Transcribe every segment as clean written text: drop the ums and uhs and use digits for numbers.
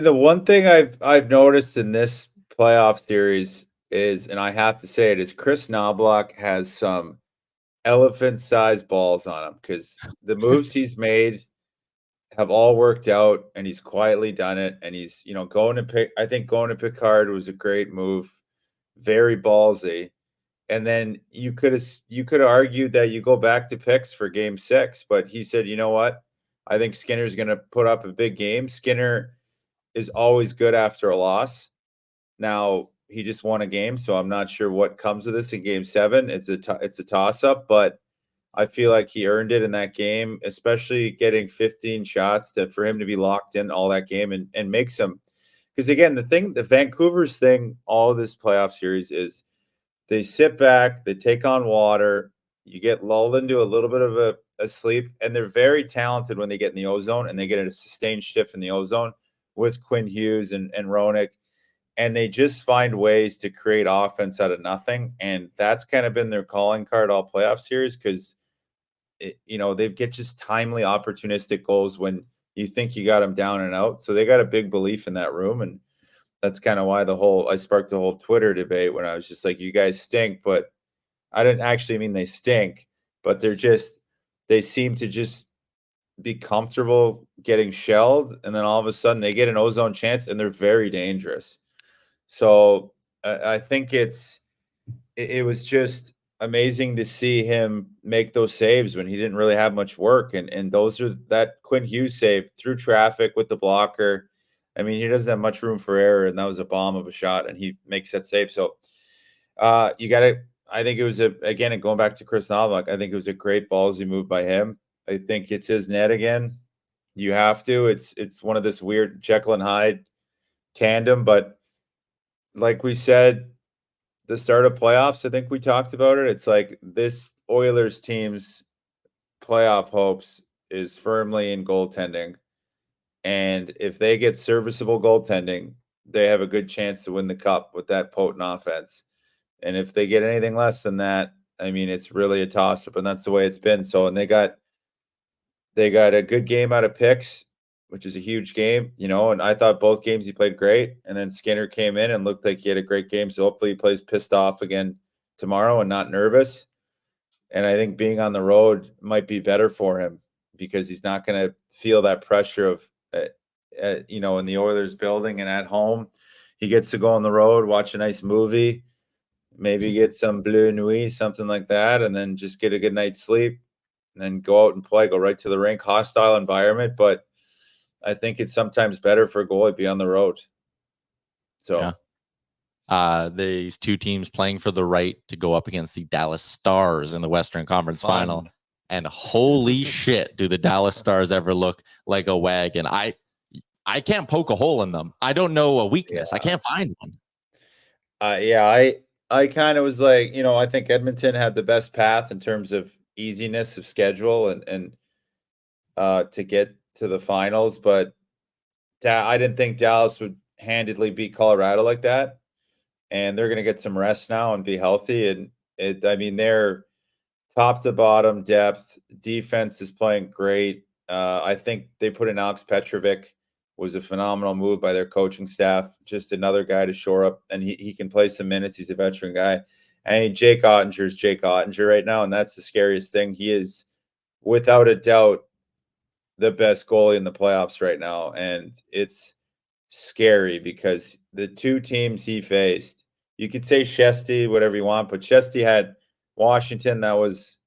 The one thing I've noticed in this playoff series is, and I have to say it, is Kris Knoblauch has some elephant-sized balls on him because the moves he's made have all worked out, and he's quietly done it, and he's, going to pick I think going to Picard was a great move, very ballsy, and then you could have argued that you go back to picks for game 6, but he said, "You know what? I think Skinner's gonna put up a big game." Skinner is always good after a loss. Now, he just won a game, so I'm not sure what comes of this in game 7. It's a toss-up, but I feel like he earned it in that game, especially getting 15 shots for him to be locked in all that game and make some. Because again, the Vancouver's thing, all of this playoff series is they sit back, they take on water, you get lulled into a little bit of a sleep, and they're very talented when they get in the ozone and they get a sustained shift in the ozone with Quinn Hughes and Roenick, and they just find ways to create offense out of nothing. And that's kind of been their calling card all playoff series because they get just timely, opportunistic goals when you think you got them down and out. So they got a big belief in that room, and that's kind of why I sparked the whole Twitter debate when I was just like, "You guys stink," but I didn't actually mean they stink, but they seem to just be comfortable getting shelled, and then all of a sudden they get an ozone chance, and they're very dangerous. So I think it was just amazing to see him make those saves when he didn't really have much work. And those are that Quinn Hughes save through traffic with the blocker. I mean, he doesn't have much room for error, and that was a bomb of a shot, and he makes that save. So you got to. I think it was again going back to Kris Knoblauch. I think it was a great ballsy move by him. I think it's his net again. You have to. It's one of this weird Jekyll and Hyde tandem, but like we said, the start of playoffs, I think we talked about it. It's like this Oilers team's playoff hopes is firmly in goaltending. And if they get serviceable goaltending, they have a good chance to win the cup with that potent offense. And if they get anything less than that, I mean, it's really a toss up, and that's the way it's been. So, and they got a good game out of picks, which is a huge game, and I thought both games he played great. And then Skinner came in and looked like he had a great game. So hopefully he plays pissed off again tomorrow and not nervous. And I think being on the road might be better for him because he's not going to feel that pressure of, in the Oilers building and at home. He gets to go on the road, watch a nice movie, maybe get some Bleu Nuit, something like that, and then just get a good night's sleep and then go out and play, go right to the rink, hostile environment. But I think it's sometimes better for a goalie to be on the road. So, these two teams playing for the right to go up against the Dallas Stars in the Western Conference Final. And holy shit, do the Dallas Stars ever look like a wagon? I can't poke a hole in them. I don't know a weakness. I can't find one. I kind of was like, I think Edmonton had the best path in terms of easiness of schedule and to get to the finals, but I didn't think Dallas would handedly beat Colorado like that. And they're going to get some rest now and be healthy. And they're top to bottom depth. Defense is playing great. I think they put in Alex Petrovic, was a phenomenal move by their coaching staff. Just another guy to shore up, and he can play some minutes. He's a veteran guy. I mean, Jake Ottinger's Jake Ottinger right now, and that's the scariest thing. He is, without a doubt, the best goalie in the playoffs right now, and it's scary because the two teams he faced, you could say Shesty, whatever you want, but Shesty had Washington. That was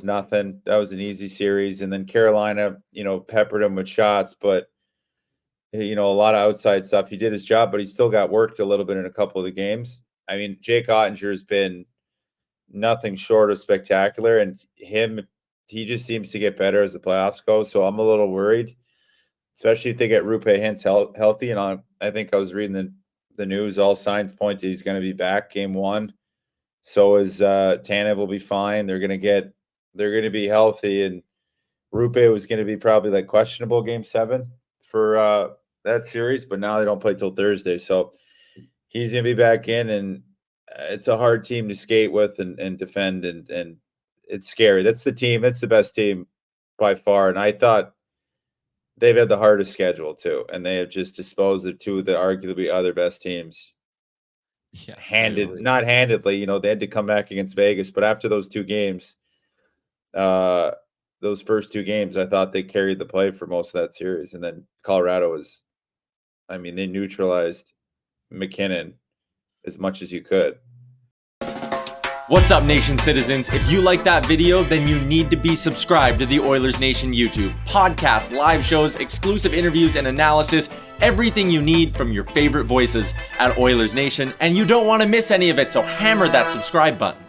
nothing. That was an easy series. And then Carolina, peppered him with shots, but a lot of outside stuff. He did his job, but he still got worked a little bit in a couple of the games. I mean, Jake Ottinger has been nothing short of spectacular, and he just seems to get better as the playoffs go. So I'm a little worried, especially if they get Rupe Hintz healthy. And I think I was reading the news. All signs point to he's going to be back game 1. So is Tanev will be fine. They're going to be healthy, and Rupe was going to be probably like questionable game 7 for that series, but now they don't play till Thursday. So he's going to be back in, and it's a hard team to skate with and defend, and it's scary. That's the team. That's the best team by far. And I thought they've had the hardest schedule too, and they have just disposed of two of the arguably other best teams. Yeah, Not handedly, you know, they had to come back against Vegas, but after those two games, those first two games, I thought they carried the play for most of that series, and then Colorado was, I mean, they neutralized McKinnon as much as you could. What's up, Nation citizens? If you like that video, then you need to be subscribed to the Oilers Nation YouTube. Podcasts, live shows, exclusive interviews, and analysis. Everything you need from your favorite voices at Oilers Nation. And you don't want to miss any of it, so hammer that subscribe button.